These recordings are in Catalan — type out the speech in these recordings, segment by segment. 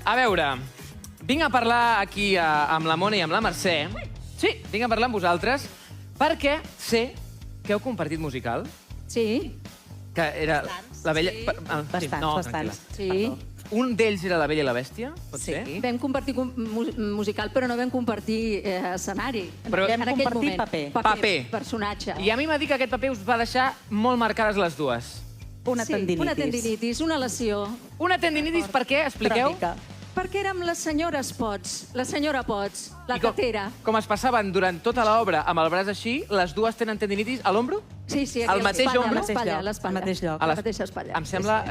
A veure, vinc a parlar aquí amb la Mona i amb la Mercè. Sí, vinc a parlar amb vosaltres perquè sé que heu compartit musical. Sí. Que era la Bella... Bastants. Sí. Un d'ells era la Bella i la Bèstia, pot ser? Vam compartir musical, però no vam compartir escenari. Però vam compartir paper. Personatge. I a mi m'ha dit que aquest paper us va deixar molt marcades les dues. Una tendinitis, una lesió. Una tendinitis per què? Expliqueu. Perquè érem les senyores Potts, la senyora Potts, la catera. Com es passaven durant tota l'obra amb el braç així, les dues tenen tendinitis a l'ombro? Sí, al mateix ombro? Al mateix lloc. A la mateixa espatlla. Em sembla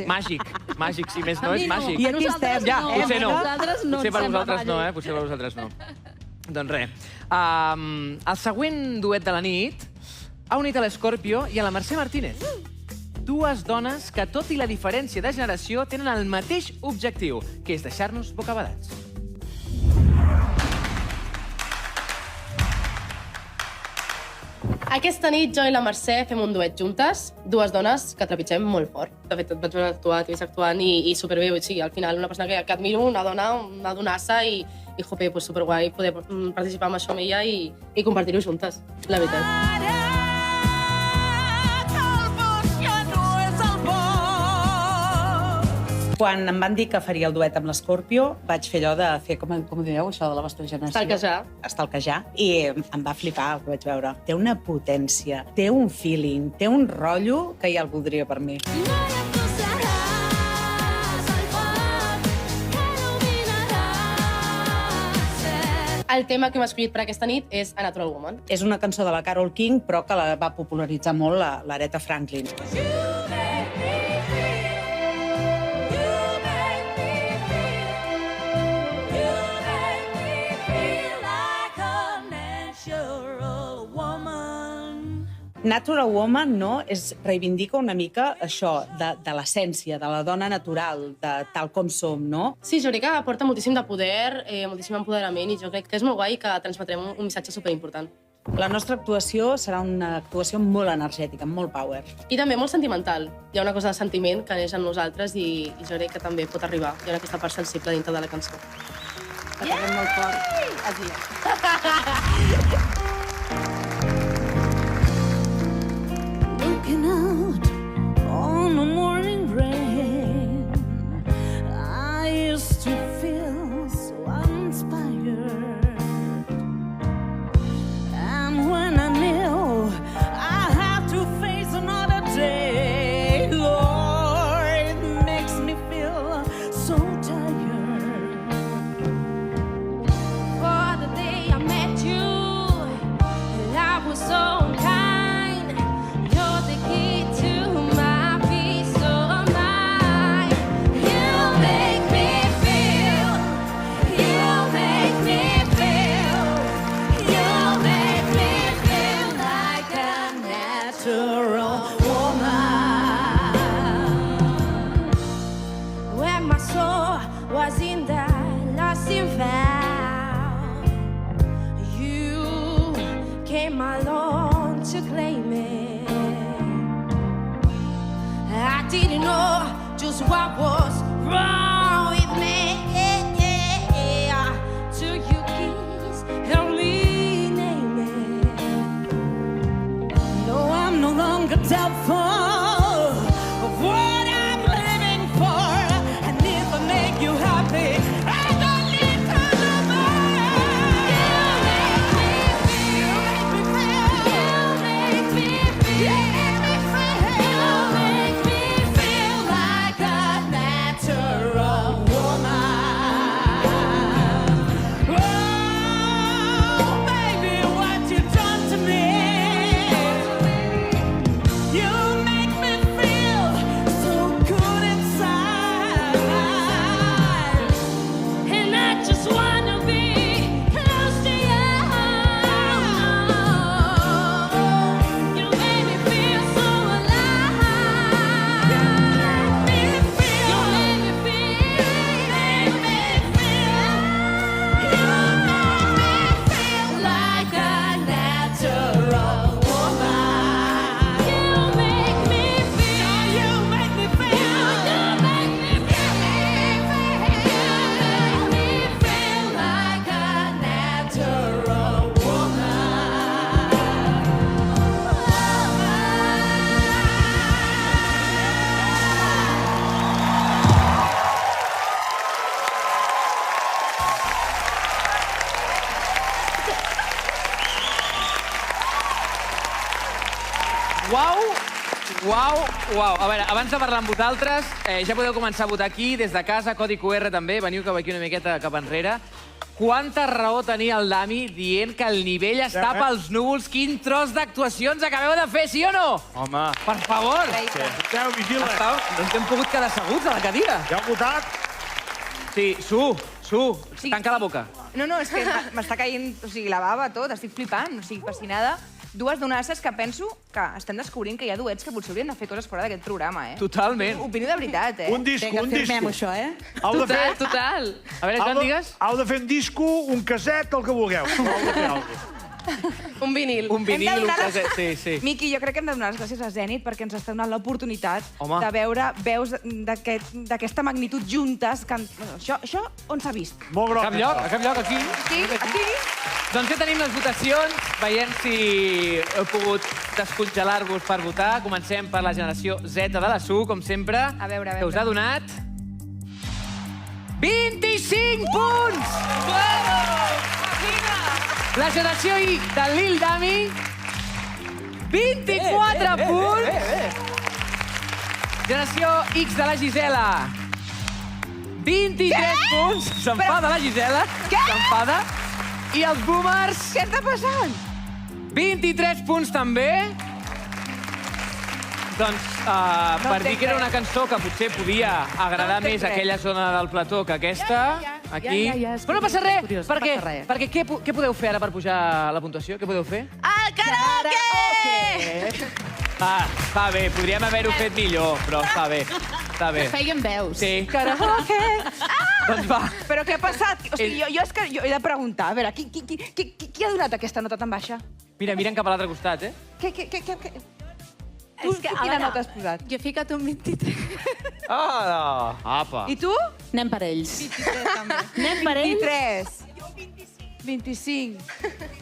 màgic. Màgic, si més no, és màgic. I aquí estem. Ja, potser no. Potser per vosaltres no, Potser per vosaltres no. Doncs res. El següent duet de la nit ha unit a l'Escorpio i a la Mercè Martínez. Dues dones que, tot i la diferència de generació, tenen el mateix objectiu, que és deixar-nos bocabadats. Aquesta nit jo i la Mercè fem un duet juntes, dues dones que trepitgem molt fort. De fet, et vaig veure actuar, t'he vist actuant i superbé. Sí, al final, una persona que admiro, una dona, una donassa i jope, superguai poder participar amb això amb ella i compartir-ho juntes, la veritat. Quan em van dir que faria el duet amb l'Escorpio, vaig fer allò de fer, com ho dieu, això de la vostra generació? Estalquejar. I em va flipar el que vaig veure. Té una potència, té un feeling, té un rotllo que ja el voldria per mi. El tema que hem escollit per aquesta nit és A Natural Woman. És una cançó de la Carole King, però que la va popularitzar molt l'Aretha Franklin. Natural Woman, no? Reivindica una mica això, de l'essència, de la dona natural, de tal com som, no? Sí, jo crec que aporta moltíssim de poder, moltíssim empoderament, i jo crec que és molt guai que transmetrem un missatge superimportant. La nostra actuació serà una actuació molt energètica, amb molt power. I també molt sentimental. Hi ha una cosa de sentiment que neix en nosaltres i jo crec que també pot arribar. Hi ha aquesta part sensible dintre de la cançó. La tenim molt fort. Looking out on a morning rain, I used to feel so uninspired. And when I knew I had to face another day, Lord, it makes me feel so tired. For the day I met you, I was so was in that lost and found. You came along to claim it. I didn't know just what was wrong with me. Till you kiss, help me name it. No, I'm no longer doubtful. You Uau. A veure, abans de parlar amb vosaltres, ja podeu començar a votar aquí, des de casa, codi QR també, veniu cap aquí una miqueta cap enrere. Quanta raó tenia el Dami dient que el nivell està pels núvols? Quin tros d'actuacions acabeu de fer, sí o no? Home. Per favor. Esteu, vigila. No ens hem pogut quedar asseguts a la cadira. Ja heu votat? Sí, tanca la boca. No, és que m'està caient, o sigui, la bava, tot, estic flipant, o sigui, fascinada. Dues donasses que penso que estem descobrint que hi ha duets que potser haurien de fer coses fora d'aquest programa, Totalment. Opino de veritat, Un disco, un disco. Firmem això, Heu de fer... Total. A veure, Joan, digues. Heu de fer un disco, un caset, el que vulgueu. Un vinil. Un vinil, un caset, sí. Miqui, jo crec que hem de donar les gràcies a Zenit perquè ens està donant l'oportunitat Home. de veure veus d'aquesta magnitud juntes. Això on s'ha vist? Molt groc. A cap lloc, aquí. Aquí? Doncs ja tenim les votacions. Veiem si heu pogut descongelar-vos per votar. Comencem per la generació Z de la SU, com sempre. A veure. Que us ha donat... 25 punts! La generació I de Lil Dami, 24 punts. Generació X de la Gisela, 23 punts. S'enfada la Gisela. Què? S'enfada. I els boomers, Què està passant? 23 punts també. Doncs, per dir que era una cançó que potser podia agradar més a aquella zona del plató que aquesta, aquí... Però no passa res, perquè què podeu fer ara per pujar la puntuació? Què podeu fer? El karaoke! Està bé, podríem haver-ho fet millor, però està bé. Feien veus. Sí. Karaoke! Doncs va. Però què ha passat? O sigui, jo és que he de preguntar, a veure, qui ha donat aquesta nota tan baixa? Miren cap a l'altre costat, eh? Tu quina nota has posat? Jo he ficat un 23. Apa. I tu? Anem per ells. 23, també. Anem per ells. 23. 25.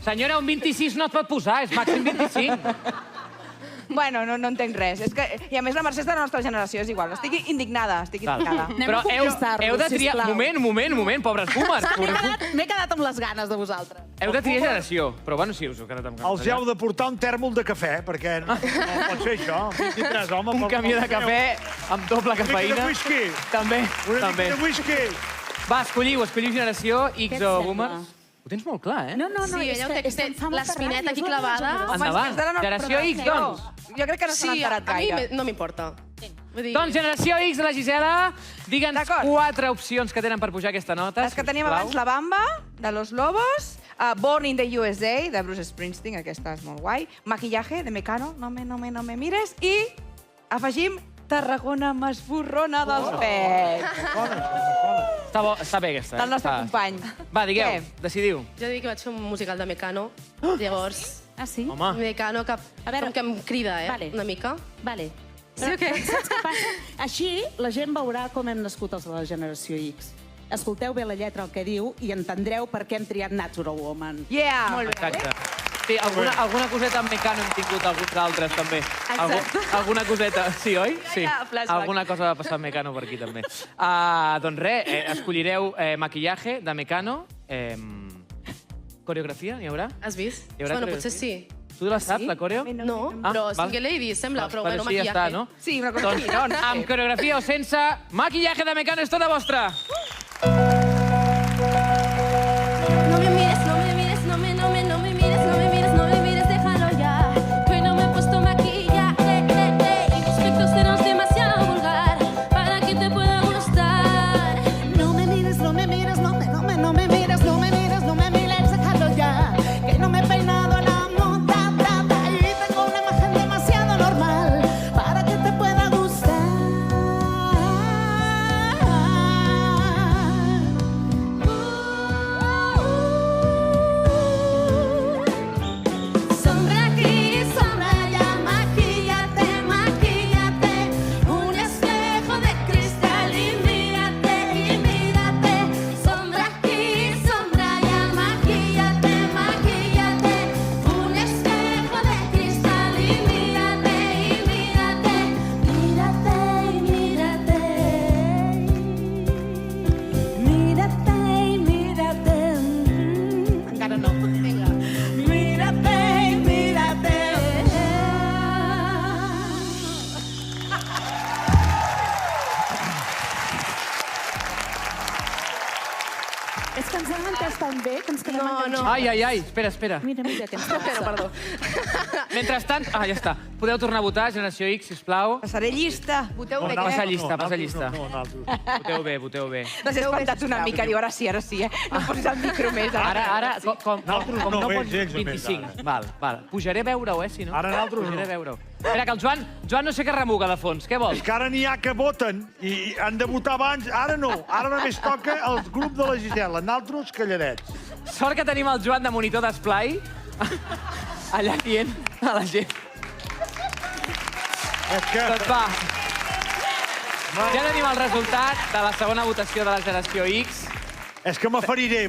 Senyora, un 26 no et pot posar, és màxim 25. Bueno, no entenc res. És que, I a més la Mercè és de la nostra generació, és igual. Estic indignada. Però heu de triar... Moment, pobres boomers. M'he quedat amb les ganes de vosaltres. Heu de triar generació. Però bueno, sí, us heu quedat amb ganes. Els heu de portar un tèrmol de cafè, perquè no pot ser això. 23, home. Un camió de cafè amb doble cafeïna. Una mica de whisky. També. Una mica de whisky. Va, escolliu generació X o boomers. Ho tens molt clar, eh? No, Sí, ella ho té l'espineta aquí clavada. Endavant. Generació X, doncs. Jo crec que no s'han enterat gaire. A mi no m'importa. Doncs generació X de la Gisela, digue'ns 4 opcions que tenen per pujar aquesta nota. Les que teníem abans, La Bamba, de Los Lobos, Born in the USA, de Bruce Springsteen, aquesta és molt guai, Maquillaje, de Mecano, No me mires, i afegim Tarragona m'esborrona dels pets. Està bé, aquesta. Del nostre company. Va, digueu, decidiu. Jo dic que vaig fer un musical de Mecano, llavors... Ah, sí? Home. Mecano, que com que em crida, Vale. una mica. Vale. Sí o què? Saps què passa? Així la gent veurà com hem nascut els de la generació X. Escolteu bé la lletra el que diu i entendreu per què hem triat Natural Woman. Yeah! Molt bé. Exacte. Sí, alguna coseta amb Mecano hem tingut alguns altres, també. Alguna coseta, sí, oi? Sí. Alguna cosa va passar amb Mecano per aquí, també. Doncs res, escollireu Maquillaje, de Mecano. Coreografia, n'hi haurà? Has vist? Hi haurà Bueno, coreografia? potser sí. Tu la saps, la coreo? No, Ah, però val. Single Ladies sembla, però bueno, sí, ja maquillaje. està, no? Sí, una cosa Doncs, així, no? amb coreografia o sense, Maquillaje de Mecano és tota vostra! No me mires, no me mires, no me mires, no me mires, no me mires, déjalo ya. Que hoy no me he puesto maquillaje, y tu aspecto será demasiado vulgar para que te pueda gustar. No me mires, no me mires, no me mires, no me mires, no me mires, déjalo ya. Que no me he peinado a la moda, y tengo una imagen demasiado normal para que te pueda gustar. És que ens hem entès tan bé que ens quedem enganxats. Ai, ai, ai, espera. Mira que ens passa. Perdó. Mentrestant... Ah, ja està. Podeu tornar a votar, Generació X, sisplau. Passaré llista. Voteu bé, Passa què? llista, passa llista. No, nosaltres. Voteu bé. T'has espantat una mica, diu, ara sí, No posis el micro més. Ara, com Nosaltres no no, pots ells a més, 25. Val. Pujaré a veure-ho, si no? Ara nosaltres no. Pujaré a veure-ho. Espera, que el Joan no sé què remuga de fons. Què vols? És que ara n'hi ha que voten i han de votar abans. Ara no. Ara només toca el grup de la Gisela. Nosaltres calladets. Sort que tenim el Joan de monitor d'esplai allà dient a la gent. És que... Doncs va. Ja tenim el resultat de la segona votació de la Generació X. És que m'aferiré.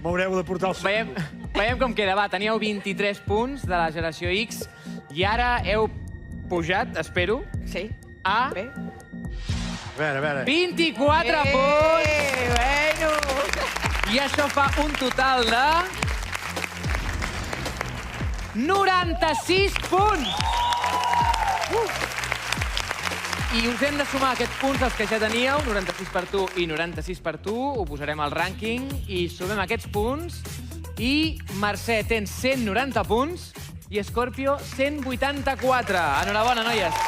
M'haureu de portar el... Veiem com queda. Va, teníeu 23 punts de la Generació X i ara heu pujat, espero, Sí. a Bé. A veure. 24 punts. Bueno. I això fa un total de 96 punts! I us hem de sumar aquests punts als que ja teníeu, 96 per tu i 96 per tu. Ho posarem al rànquing i sumem aquests punts. I Mercè, tens 190 punts i Scorpio 184. Enhorabona, noies.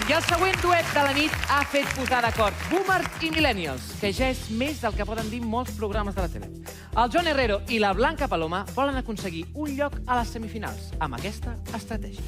I el següent duet de la nit ha fet posar d'acord boomers i millennials, que ja és més del que poden dir molts programes de la tele. El Joan Herrero i la Blanca Paloma volen aconseguir un lloc a les semifinals amb aquesta estratègia.